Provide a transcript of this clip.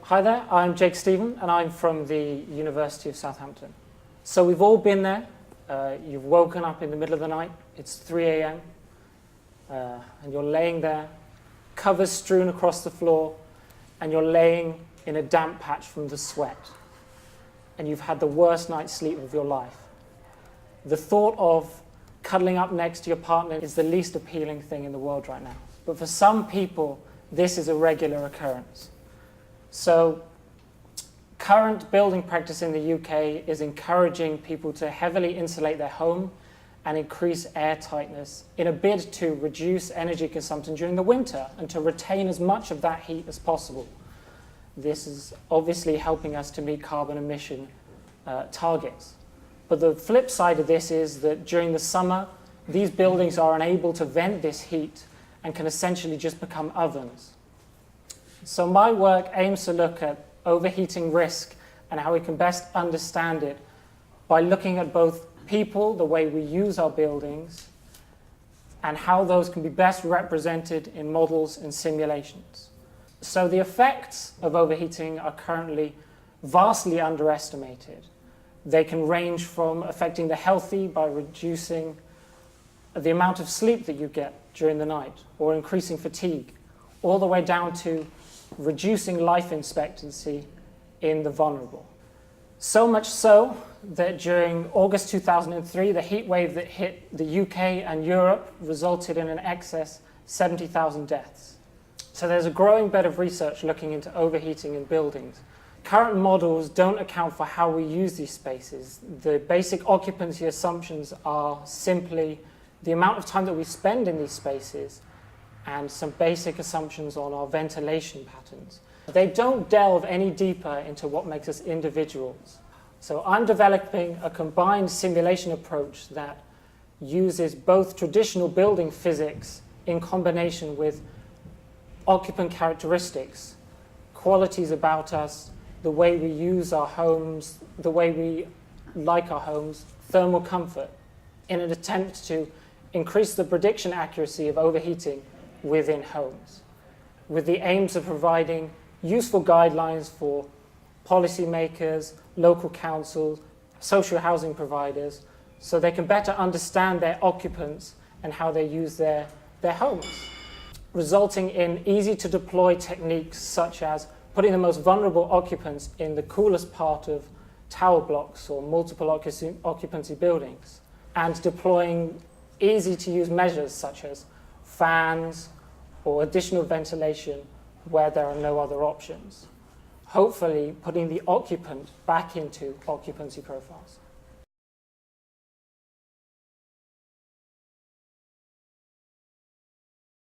Hi there, I'm Jake Stephen and I'm from the University of Southampton. So we've all been there. You've woken up in the middle of the night, it's 3 a.m. And you're laying there, covers strewn across the floor, and you're laying in a damp patch from the sweat. And you've had the worst night's sleep of your life. The thought of cuddling up next to your partner is the least appealing thing in the world right now. But for some people, this is a regular occurrence. So current building practice in the UK is encouraging people to heavily insulate their home and increase air tightness in a bid to reduce energy consumption during the winter and to retain as much of that heat as possible. This is obviously helping us to meet carbon emission targets. But the flip side of this is that during the summer, these buildings are unable to vent this heat and can essentially just become ovens. So my work aims to look at overheating risk and how we can best understand it by looking at both people, the way we use our buildings, and how those can be best represented in models and simulations. So the effects of overheating are currently vastly underestimated. They can range from affecting the healthy by reducing the amount of sleep that you get during the night or increasing fatigue, all the way down to reducing life expectancy in the vulnerable. So much so that during August 2003, the heat wave that hit the UK and Europe resulted in an excess 70,000 deaths. So there's a growing bed of research looking into overheating in buildings. Current models don't account for how we use these spaces. The basic occupancy assumptions are simply the amount of time that we spend in these spaces and some basic assumptions on our ventilation patterns. They don't delve any deeper into what makes us individuals. So I'm developing a combined simulation approach that uses both traditional building physics in combination with occupant characteristics, qualities about us, the way we use our homes, the way we like our homes, thermal comfort, in an attempt to increase the prediction accuracy of overheating within homes, with the aims of providing useful guidelines for policymakers, local councils, social housing providers, so they can better understand their occupants and how they use their homes, resulting in easy-to-deploy techniques such as putting the most vulnerable occupants in the coolest part of tower blocks or multiple occupancy buildings, and deploying easy-to-use measures such as fans or additional ventilation where there are no other options, hopefully putting the occupant back into occupancy profiles.